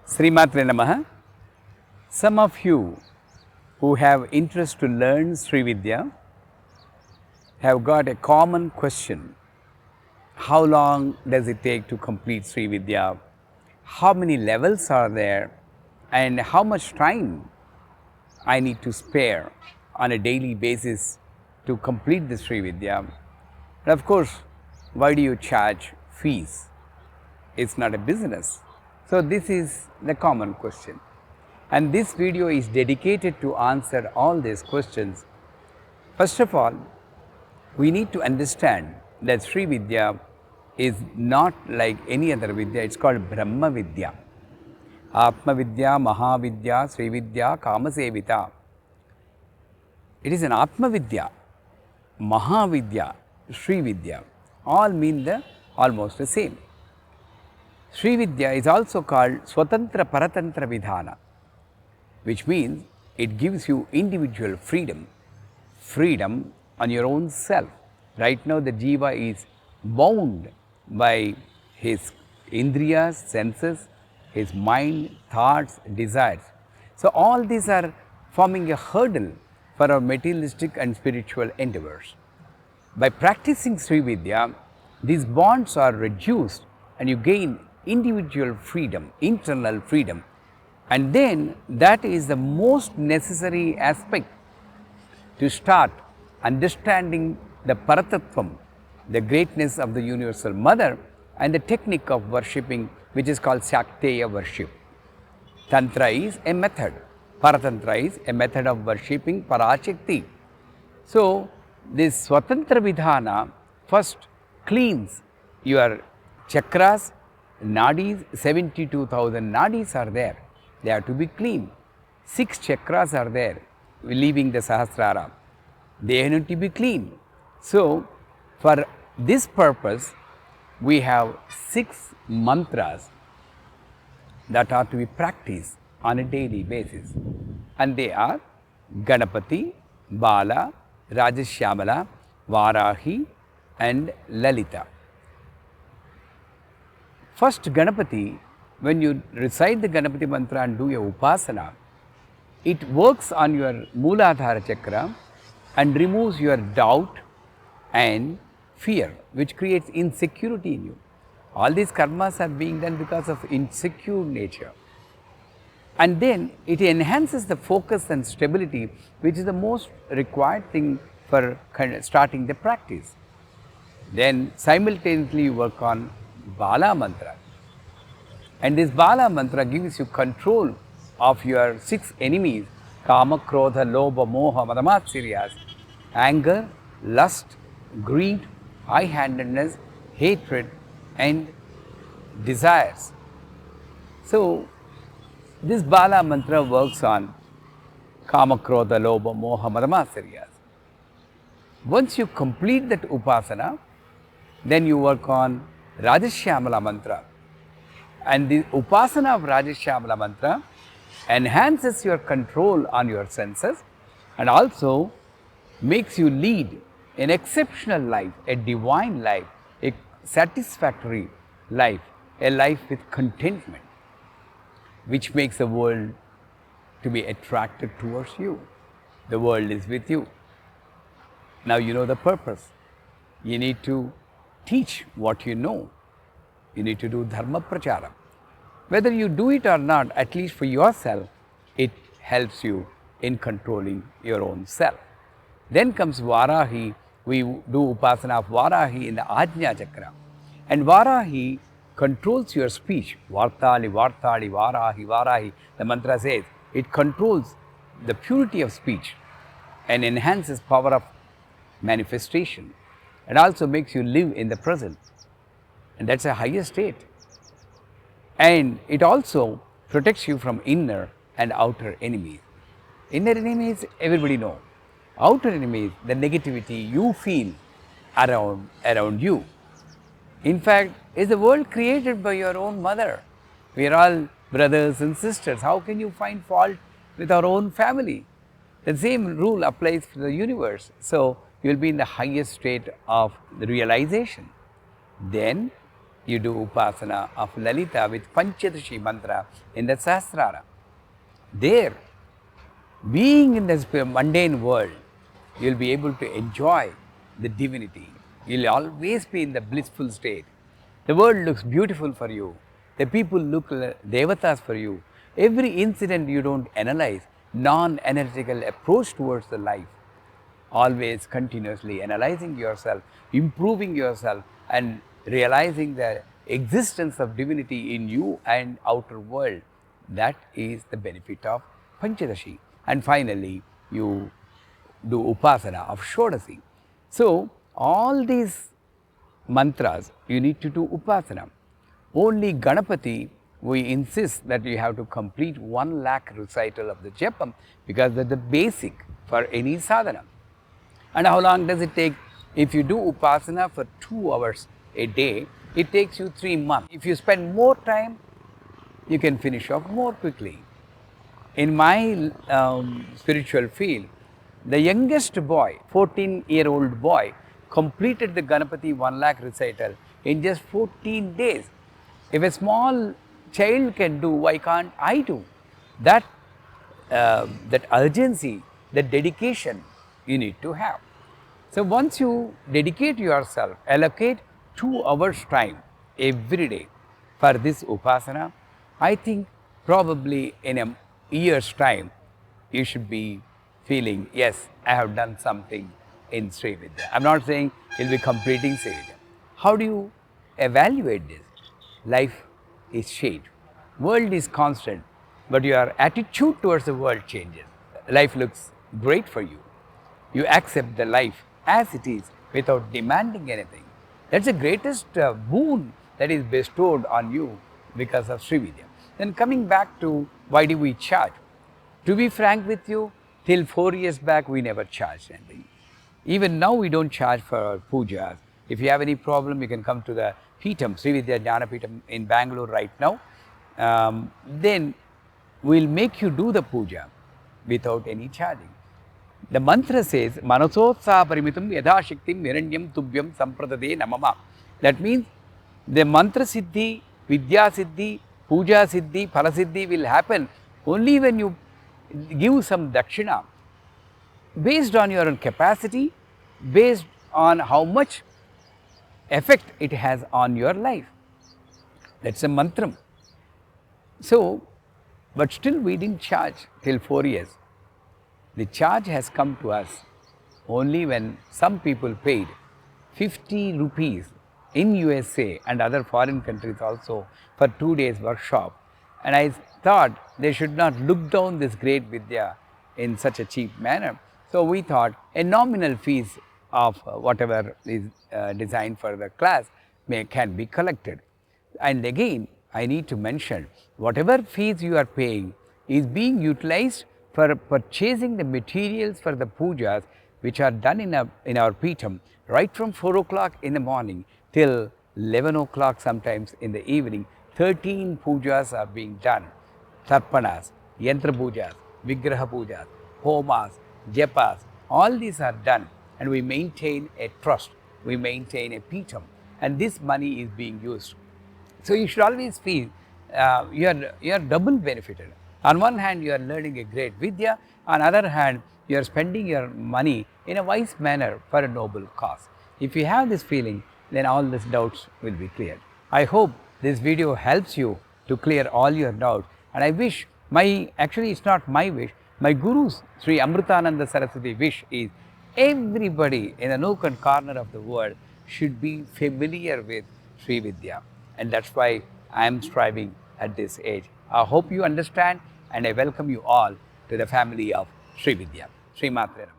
Srimatre Namaha. Some of you who have interest to learn Srividya have got a common question. How long does it take to complete Srividya? How many levels are there? And how much time I need to spare on a daily basis to complete the Srividya? And of course, why do you charge fees? It's not a business. So this is the common question. And this video is dedicated to answer all these questions. First of all, we need to understand that Srividya is not like any other Vidya, it's called Brahma Vidya. Atma Vidya, Mahavidya, Srividya, Kamasevita. It is an Atma Vidya, Mahavidya, Srividya. All mean almost the same. Srividya is also called Swatantra Paratantra Vidhana, which means it gives you individual freedom on your own self. Right now the jiva is bound by his indriyas, senses, his mind, thoughts, desires. So all these are forming a hurdle for our materialistic and spiritual endeavors. By practicing Srividya, these bonds are reduced and you gain individual freedom, internal freedom. And then that is the most necessary aspect to start understanding the Paratattvam, the greatness of the Universal Mother, and the technique of worshipping, which is called Shakteya worship. Tantra is a method, Paratantra is a method of worshipping Parashakti. So this Swatantra Vidhana first cleans your chakras, nadis, 72,000 nadis are there. They have to be clean. 6 chakras are there, leaving the Sahasrara. They need to be clean. So, for this purpose, we have 6 mantras that are to be practiced on a daily basis. And they are Ganapati, Bala, Rajashyamala, Varahi and Lalita. First Ganapati, when you recite the Ganapati mantra and do your upasana, it works on your Mooladhara chakra and removes your doubt and fear, which creates insecurity in you. All these karmas are being done because of insecure nature. And then it enhances the focus and stability, which is the most required thing for starting the practice. Then simultaneously you work on Bala mantra. And this Bala mantra gives you control of your 6 enemies, Kama, Krodha, Lobha, Moha, Madamatsirias, anger, lust, greed, high-handedness, hatred and desires. So this Bala mantra works on Kama, Krodha, Lobha, Moha, Madamatsirias. Once you complete that upasana, then you work on Rajashyamala mantra. And the upasana of Rajashyamala mantra enhances your control on your senses and also makes you lead an exceptional life, a divine life, a satisfactory life, a life with contentment, which makes the world to be attracted towards you. The world is with you. Now you know the purpose. You need to teach what you know. You need to do dharma prachara. Whether you do it or not, at least for yourself, it helps you in controlling your own self. Then comes Varahi. We do upasana of Varahi in the Ajna chakra. And Varahi controls your speech. Vartali, Vartali, Varahi, Varahi. The mantra says it controls the purity of speech and enhances power of manifestation. It also makes you live in the present. And that's a higher state. And it also protects you from inner and outer enemies. Inner enemies, everybody knows. Outer enemies, the negativity you feel around you. In fact, is the world created by your own mother? We are all brothers and sisters. How can you find fault with our own family? The same rule applies for the universe. So, you will be in the highest state of the realization. Then you do upasana of Lalita with Panchadashi mantra in the Sahasrara. There, being in this mundane world, you'll be able to enjoy the divinity. You'll always be in the blissful state. The world looks beautiful for you. The people look devatas for you. Every incident you don't analyze, non-analytical approach towards the life. Always continuously analyzing yourself, improving yourself, and realizing the existence of divinity in you and outer world. That is the benefit of Panchadashi. And finally, you do upasana of Shodasi. So, all these mantras, you need to do upasana. Only Ganapati, we insist that you have to complete 1 lakh recital of the Japam, because that's the basic for any sadhana. And how long does it take? If you do upasana for 2 hours a day, it takes you 3 months. If you spend more time, you can finish off more quickly. In my spiritual field, the youngest boy, 14-year-old boy, completed the Ganapati 1 lakh recital in just 14 days. If a small child can do, why can't I do? That urgency, that dedication you need to have. So once you dedicate yourself, allocate 2 hours time every day for this upasana, I think probably in a year's time, you should be feeling, yes, I have done something in Srividya. I'm not saying you'll be completing Srividya. How do you evaluate this? Life is changed. World is constant, but your attitude towards the world changes. Life looks great for you. You accept the life as it is without demanding anything. That's the greatest boon that is bestowed on you because of Srividya. Then coming back to why do we charge? To be frank with you, till 4 years back we never charged anything. Even now we don't charge for pujas. If you have any problem, you can come to the Peetham, Srividya Jnana Peetham in Bangalore right now. Then we'll make you do the puja without any charging. The mantra says, Manasotsa parimitam yadha shaktim hiranyam tubhyam sampradade namama. That means the mantra siddhi, vidya siddhi, puja siddhi, phala siddhi will happen only when you give some dakshina based on your own capacity, based on how much effect it has on your life. That's a mantram. So, but still we didn't charge till 4 years. The charge has come to us only when some people paid 50 rupees in USA and other foreign countries also for 2 days workshop. And I thought they should not look down this great Vidya in such a cheap manner. So we thought a nominal fees of whatever is designed for the class can be collected. And again, I need to mention, whatever fees you are paying is being utilized for purchasing the materials for the pujas which are done in our Peetham right from 4 o'clock in the morning till 11 o'clock sometimes in the evening. 13 pujas are being done. Tarpanas, Yantra pujas, Vigraha pujas, Homas, Japas, all these are done, and we maintain a trust, we maintain a Peetham, and this money is being used. So you should always feel you are double benefited. On one hand, you are learning a great Vidya, on the other hand, you are spending your money in a wise manner for a noble cause. If you have this feeling, then all these doubts will be cleared. I hope this video helps you to clear all your doubts, and I wish actually it's not my wish, my Guru's Sri Amritananda Saraswati wish is everybody in a nook and corner of the world should be familiar with Srividya, and that's why I am striving at this age. I hope you understand, and I welcome you all to the family of Srividya. Sri Matre Namaha.